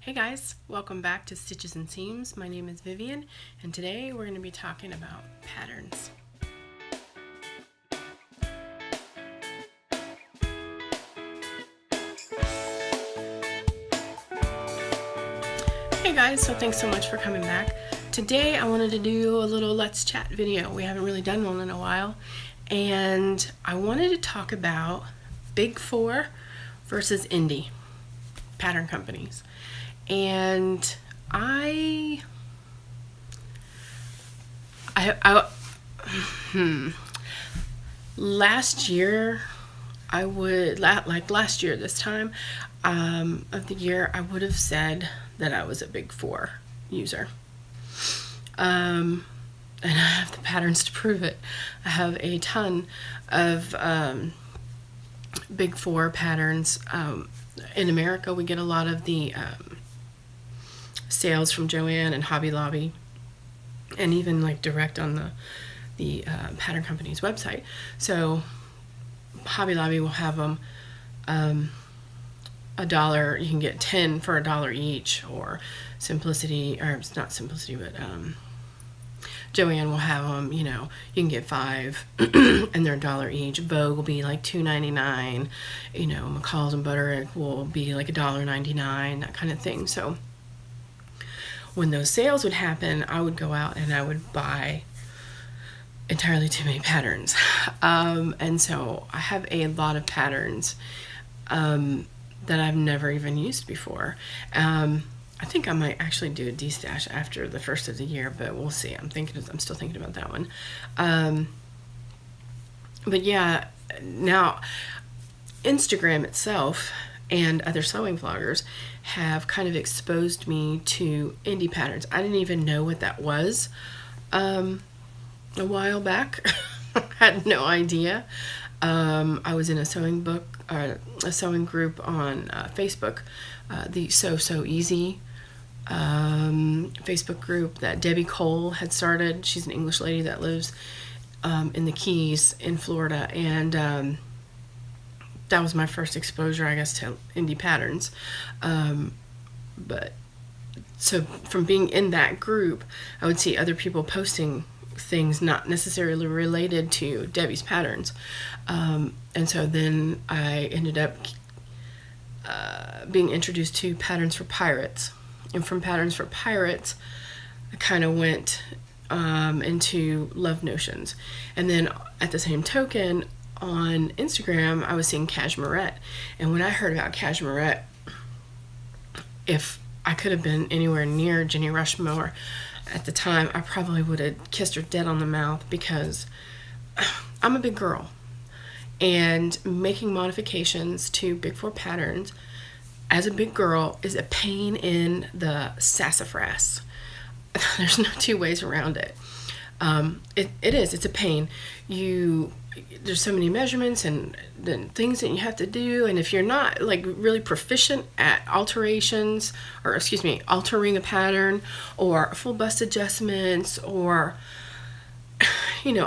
Hey guys, welcome back to Stitches and Seams. My name is Vivian, and today we're going to be talking about patterns. Hey guys, so thanks so much for coming back. Today I wanted to do a little Let's Chat video. We haven't really done one in a while, and I wanted to talk about Big Four versus indie pattern companies. And last year, last year this time of the year, I would have said that I was a Big Four user. And I have the patterns to prove it. I have a ton of Big Four patterns. In America, we get a lot of the sales from Joann and Hobby Lobby, and even like direct on the pattern company's website. So Hobby Lobby will have them $1. You can get 10 for $1 each, or Simplicity, or it's not Simplicity, but Joann will have them, you can get 5 and they're $1 each. Vogue will be like $2.99. McCall's and Butterick will be like $1.99, that kind of thing. So when those sales would happen, I would go out and I would buy entirely too many patterns. And so I have a lot of patterns that I've never even used before. I think I might actually do a de-stash after the first of the year, but we'll see. I'm still thinking about that one. But yeah, now Instagram itself and other sewing vloggers have kind of exposed me to indie patterns. I didn't even know what that was a while back. I had no idea. I was in a sewing group on Facebook, the So Easy Facebook group that Debbie Cole had started. She's an English lady that lives in the Keys in Florida, and that was my first exposure, I guess, to indie patterns. But so from being in that group, I would see other people posting things not necessarily related to Debbie's patterns. And so then I ended up being introduced to Patterns for Pirates. And from Patterns for Pirates, I kind of went into Love Notions. And then at the same token, on Instagram, I was seeing Cashmerette. And when I heard about Cashmerette, if I could have been anywhere near Jenny Rushmore at the time, I probably would have kissed her dead on the mouth, because I'm a big girl. And making modifications to Big Four patterns as a big girl is a pain in the sassafras. There's no two ways around it. It's a pain. There's so many measurements and then things that you have to do, and if you're not like really proficient at altering a pattern, or full bust adjustments, or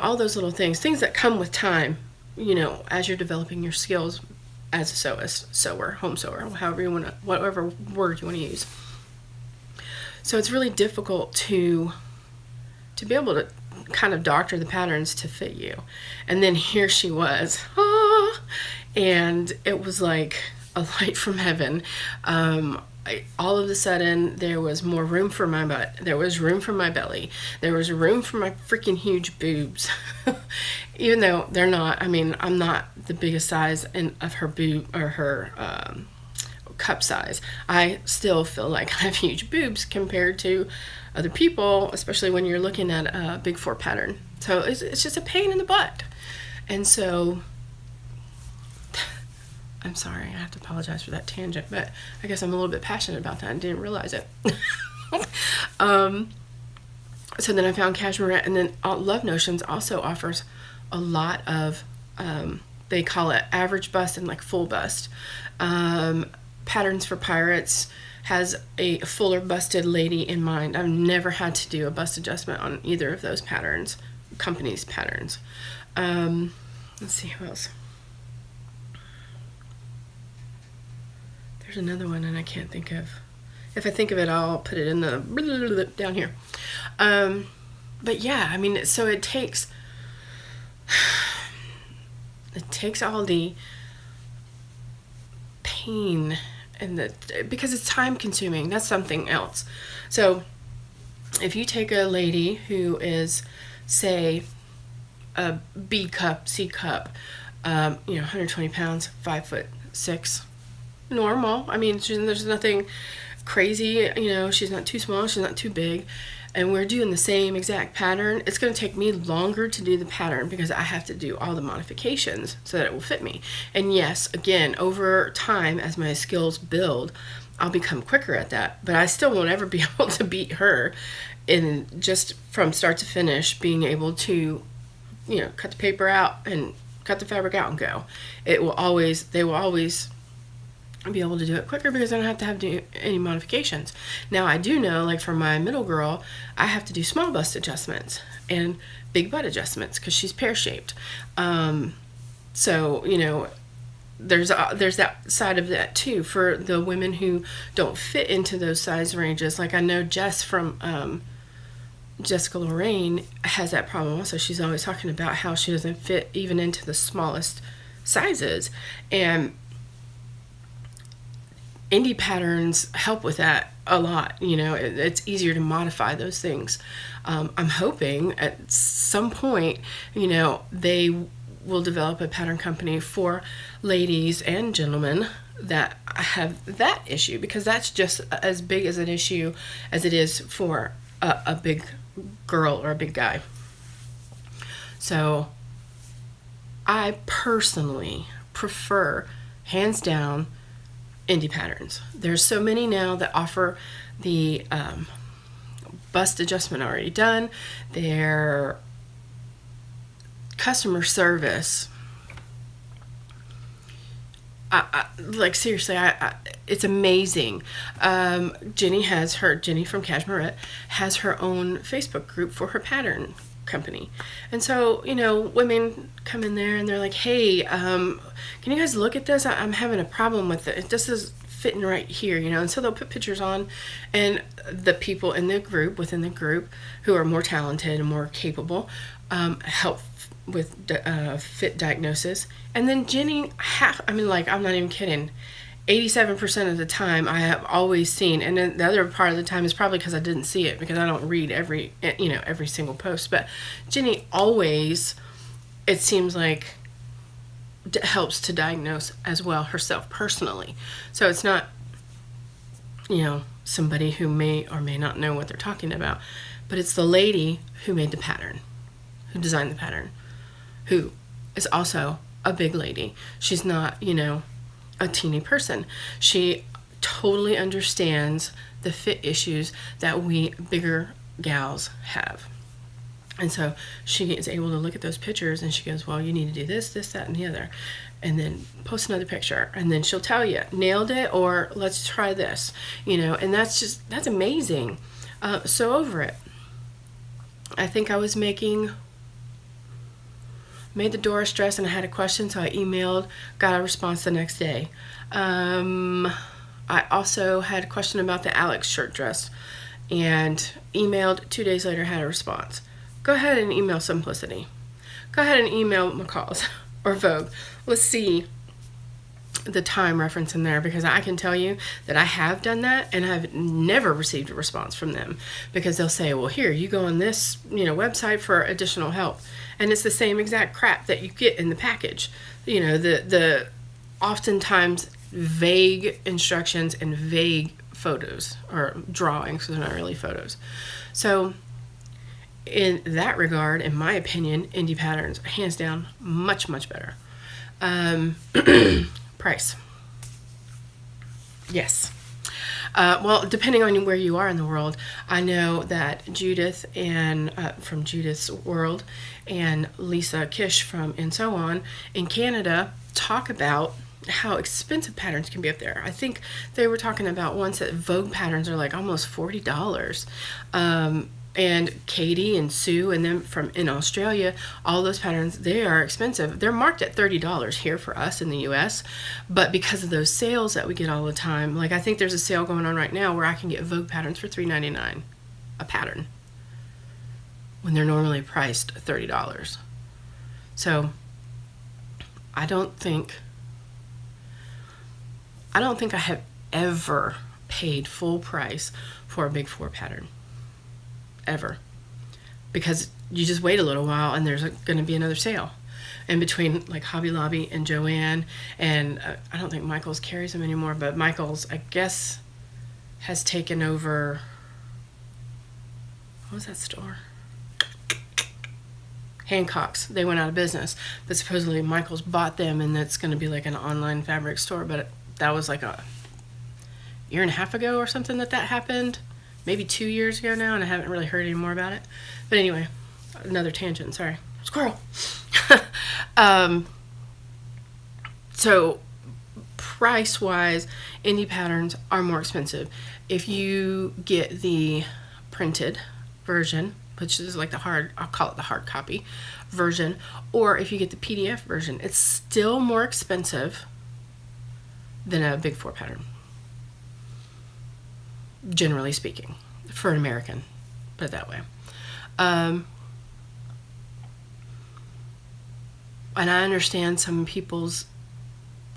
all those little things that come with time, as you're developing your skills as a sewer, home sewer, whatever word you want to use. So it's really difficult to be able to kind of doctor the patterns to fit you. And then here she was, and it was like a light from heaven. All of a sudden, there was more room for my butt. There was room for my belly. There was room for my freaking huge boobs. Even though they're not, I'm not the biggest size of her boob, or her cup size. I still feel like I have huge boobs compared to other people, especially when you're looking at a Big Four pattern. So it's just a pain in the butt. And so I'm sorry, I have to apologize for that tangent, but I guess I'm a little bit passionate about that and didn't realize it. So then I found Cashmere, and then Love Notions also offers a lot of, they call it average bust and like full bust. Patterns for Pirates has a fuller busted lady in mind. I've never had to do a bust adjustment on either of those companies' patterns. Let's see who else. There's another one and I can't think of If I think of it, I'll put it in the down here. But yeah, I mean, so it takes all the pain and because it's time consuming. That's something else. So if you take a lady who is, say, a B cup, C cup, 120 pounds, 5'6", normal. I mean, there's nothing crazy. She's not too small, she's not too big, and we're doing the same exact pattern. It's going to take me longer to do the pattern because I have to do all the modifications so that it will fit me. And yes, again, over time, as my skills build, I'll become quicker at that, but I still won't ever be able to beat her in just from start to finish being able to, cut the paper out and cut the fabric out and go. They will always be able to do it quicker because I don't have to do any modifications. Now I do know, like for my middle girl, I have to do small bust adjustments and big butt adjustments because she's pear-shaped. So there's that side of that too for the women who don't fit into those size ranges. Like I know Jess from Jessica Lorraine has that problem also. She's always talking about how she doesn't fit even into the smallest sizes, and indie patterns help with that a lot. It's easier to modify those things. I'm hoping at some point, they will develop a pattern company for ladies and gentlemen that have that issue, because that's just as big as an issue as it is for a big girl or a big guy. So I personally prefer, hands down, indie patterns. There's so many now that offer the bust adjustment already done. Their customer service, seriously, it's amazing. Jenny from Cashmerette has her own Facebook group for her pattern company. And so, women come in there and they're like, hey, can you guys look at this? I'm having a problem with it. This is fitting right here, and so they'll put pictures on, and the people in the group, within the group, who are more talented and more capable, help with fit diagnosis. And then Jenny, I'm not even kidding, 87% of the time I have always seen, and then the other part of the time is probably because I didn't see it, because I don't read every single post, but Jenny always, it seems like, helps to diagnose as well herself personally. So it's not, somebody who may or may not know what they're talking about, but it's the lady who made the pattern, who designed the pattern, who is also a big lady. She's not, a teeny person. She totally understands the fit issues that we bigger gals have. And so she is able to look at those pictures and she goes, well, you need to do this, this, that, and the other. And then post another picture. And then she'll tell you, nailed it, or let's try this. And that's amazing. So over it. I think I was made the Doris dress and I had a question, so I emailed, got a response the next day. I also had a question about the Alex shirt dress and emailed 2 days later, had a response. Go ahead and email Simplicity. Go ahead and email McCall's or Vogue. Let's see the time reference in there, because I can tell you that I have done that and I've never received a response from them, because they'll say, well, here, you go on this website for additional help, and it's the same exact crap that you get in the package. The oftentimes vague instructions and vague photos or drawings, because they're not really photos. So in that regard, in my opinion, indie patterns are hands down much, much better. Price. Yes. Well, depending on where you are in the world, I know that Judith and from Judith's World and Lisa Kish from And So On in Canada talk about how expensive patterns can be up there. I think they were talking about once that Vogue patterns are like almost $40. And Katie and Sue and them from in Australia, all those patterns, they are expensive. They're marked at $30 here for us in the US, but because of those sales that we get all the time, like I think there's a sale going on right now where I can get Vogue patterns for $3.99 a pattern when they're normally priced $30. So I don't think I have ever paid full price for a Big Four pattern. Ever. Because you just wait a little while and there's going to be another sale. In between like Hobby Lobby and Joann, and I don't think Michael's carries them anymore, but Michael's, I guess, has taken over, what was that store? Hancock's. They went out of business, but supposedly Michael's bought them and that's going to be like an online fabric store, but that was like a year and a half ago or something that happened. Maybe 2 years ago now, and I haven't really heard any more about it. But anyway, another tangent, sorry. Squirrel. So price-wise, indie patterns are more expensive. If you get the printed version, which is like I'll call it the hard copy version, or if you get the PDF version, it's still more expensive than a Big Four pattern. Generally speaking, for an American, put it that way. And I understand some people's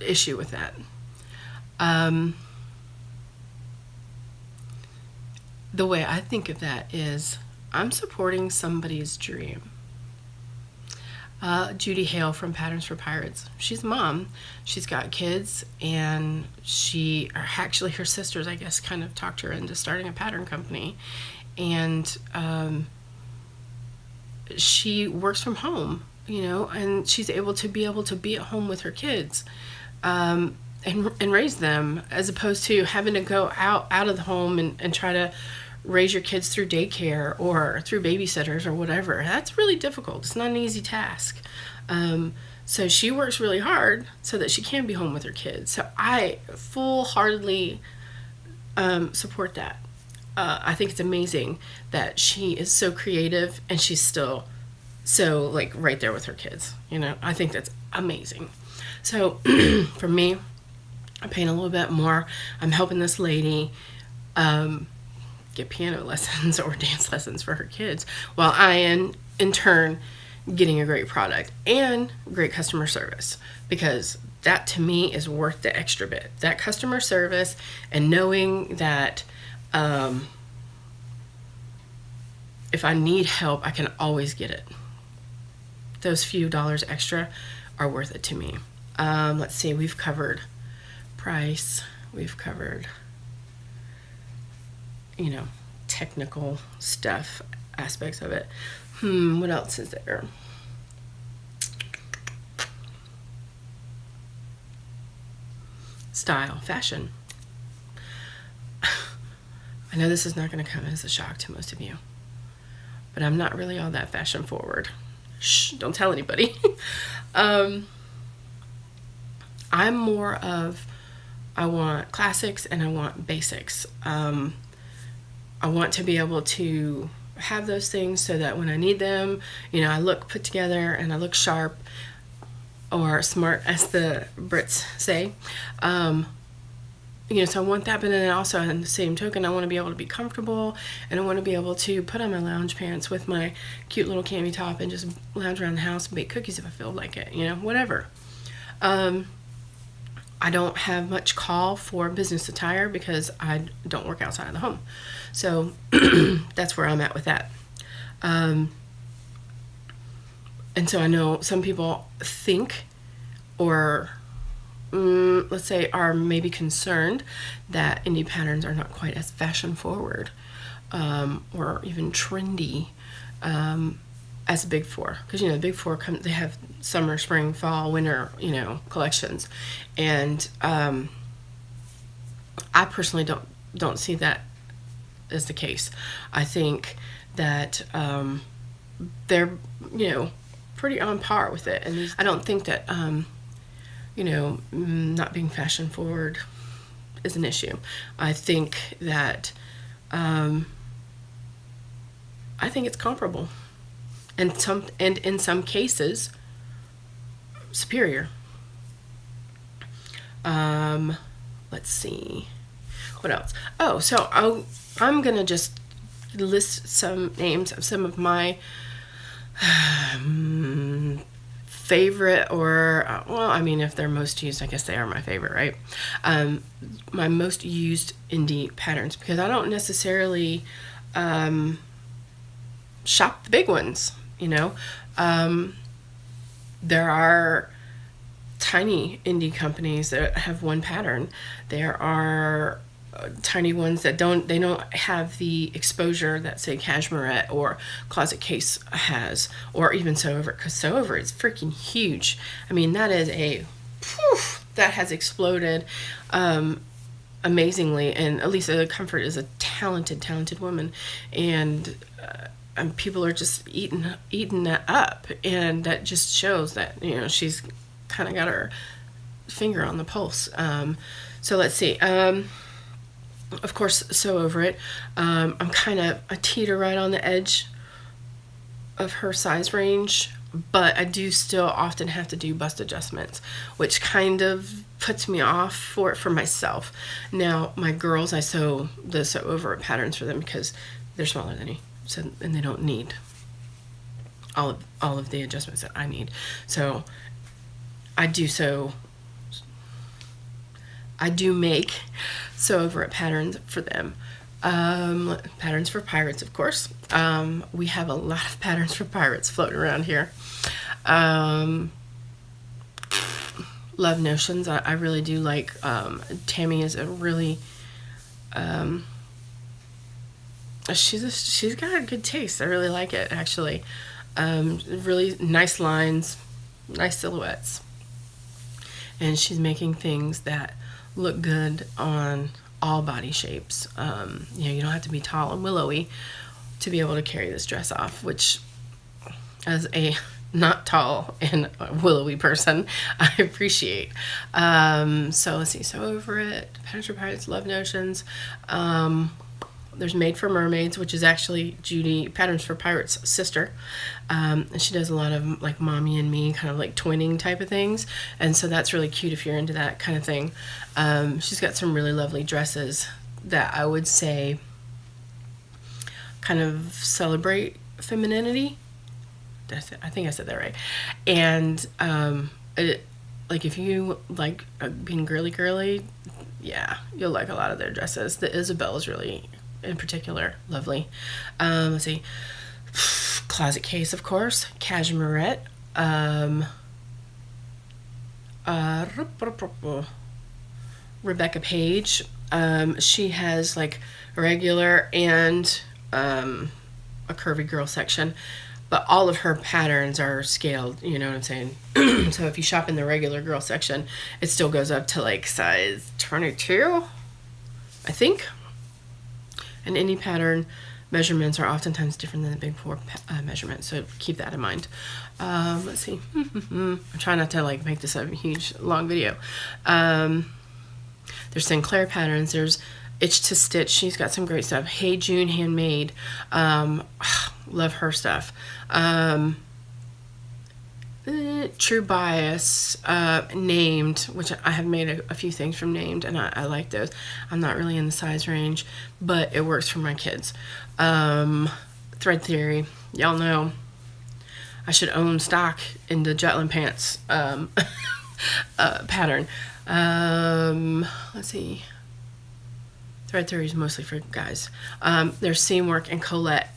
issue with that. The way I think of that is I'm supporting somebody's dream. Judy Hale from Patterns for Pirates. She's a mom. She's got kids, and actually her sisters, I guess, kind of talked her into starting a pattern company. And she works from home, and she's able to be at home with her kids and raise them, as opposed to having to go out of the home and try to raise your kids through daycare or through babysitters or whatever. That's really difficult. It's not an easy task. So she works really hard so that she can be home with her kids. So I full-heartedly support that. I think it's amazing that she is so creative and she's still so like right there with her kids. I think that's amazing. So for me, I'm paying a little bit more. I'm helping this lady get piano lessons or dance lessons for her kids, while I am in turn getting a great product and great customer service, because that to me is worth the extra bit. That customer service and knowing that if I need help, I can always get it. Those few dollars extra are worth it to me. Let's see, we've covered price, we've covered technical stuff, aspects of it. What else is there? Style, fashion. I know this is not going to come as a shock to most of you, but I'm not really all that fashion forward. Shh, don't tell anybody. I'm more of, I want classics and I want basics. I want to be able to have those things so that when I need them, I look put together and I look sharp or smart, as the Brits say. So I want that, but then also in the same token, I want to be able to be comfortable, and I want to be able to put on my lounge pants with my cute little cami top and just lounge around the house and bake cookies if I feel like it, whatever. I don't have much call for business attire because I don't work outside of the home. So that's where I'm at with that. And so I know some people think, or let's say are maybe concerned that indie patterns are not quite as fashion forward or even trendy as the Big Four, because the Big Four they have summer, spring, fall, winter, collections, and I personally don't see that as the case. I think that they're pretty on par with it, and I don't think that not being fashion forward is an issue. I think that I think it's comparable, and in some cases superior. Let's see, what else? Oh, so I'm gonna just list some names of some of my favorite, or well, I mean, if they're most used, I guess they are my favorite, right? My most used indie patterns, because I don't necessarily shop the big ones, you know. There are tiny indie companies that have one pattern. There are tiny ones that don't have the exposure that, say, Cashmerette or Closet Case has, or even Sew Over, because Sew Over is freaking huge. I mean, that is that has exploded amazingly, and Elisa Comfort is a talented woman, and people are just eating that up, and that just shows that, you know, she's kind of got her finger on the pulse. So let's see. Of course, Sew Over It. I'm kind of a teeter right on the edge of her size range, but I do still often have to do bust adjustments, which kind of puts me off for myself. Now, my girls, I sew the Sew Over It patterns for them because they're smaller than me, so, and they don't need all of the adjustments that I need. So I do make Sew Over It patterns for them. Patterns for pirates, of course. We have a lot of patterns for pirates floating around here. Love notions. I really do like. Tammy is a really. She's got a good taste. I really like it, actually. Really nice lines, nice silhouettes, and she's making things that look good on all body shapes. You don't have to be tall and willowy to be able to carry this dress off, which, as a not tall and willowy person, I appreciate. So let's see. Sew Over It, Patterns for Pirates, Love Notions. There's Made for Mermaids, which is actually Judy, Patterns for Pirates' sister. And she does a lot of like Mommy and Me, kind of like twinning type of things. And so that's really cute if you're into that kind of thing. She's got some really lovely dresses that I would say kind of celebrate femininity. I think I said that right. And like if you like being girly, yeah, you'll like a lot of their dresses. The Isabel is really, in particular, lovely. Let's see. Closet Case, of course. Cashmerette. Rebecca Page. She has like a regular and a curvy girl section, but all of her patterns are scaled, you know what I'm saying? So if you shop in the regular girl section, it still goes up to like size 22, I think. And any pattern measurements are oftentimes different than the Big Four measurements, so keep that in mind. Let's see. I'm trying not to like make this a huge long video. There's Sinclair Patterns. There's Itch to Stitch. She's got some great stuff. Hey June Handmade. Love her stuff. True Bias, Named, which I have made a few things from Named, and I like those. I'm not really in the size range, but it works for my kids. Thread Theory, y'all know I should own stock in the Jutland Pants pattern. Let's see. Thread Theory is mostly for guys. There's Seamwork and Colette.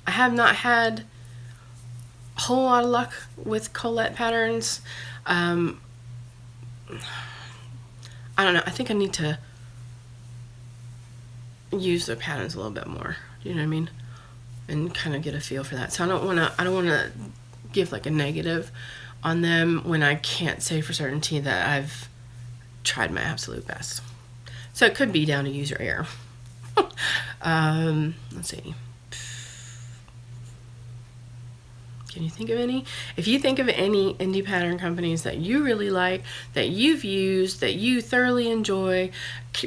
I have not had a whole lot of luck with Colette patterns. I don't know. I think I need to use the patterns a little bit more. You know what I mean? And kind of get a feel for that. So I don't want to give like a negative on them when I can't say for certainty that I've tried my absolute best. So it could be down to user error. Let's see. Can you think of any? If you think of any indie pattern companies that you really like, that you've used, that you thoroughly enjoy,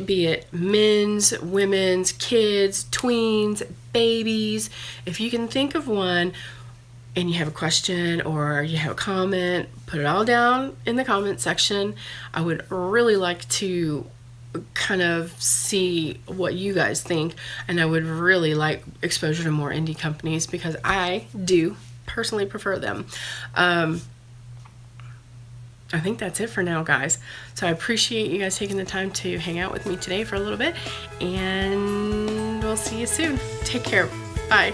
be it men's, women's, kids, tweens, babies, if you can think of one and you have a question or you have a comment, put it all down in the comment section. I would really like to kind of see what you guys think, and I would really like exposure to more indie companies because I do personally prefer them. I think that's it for now, guys. So I appreciate you guys taking the time to hang out with me today for a little bit, and we'll see you soon. Take care. Bye.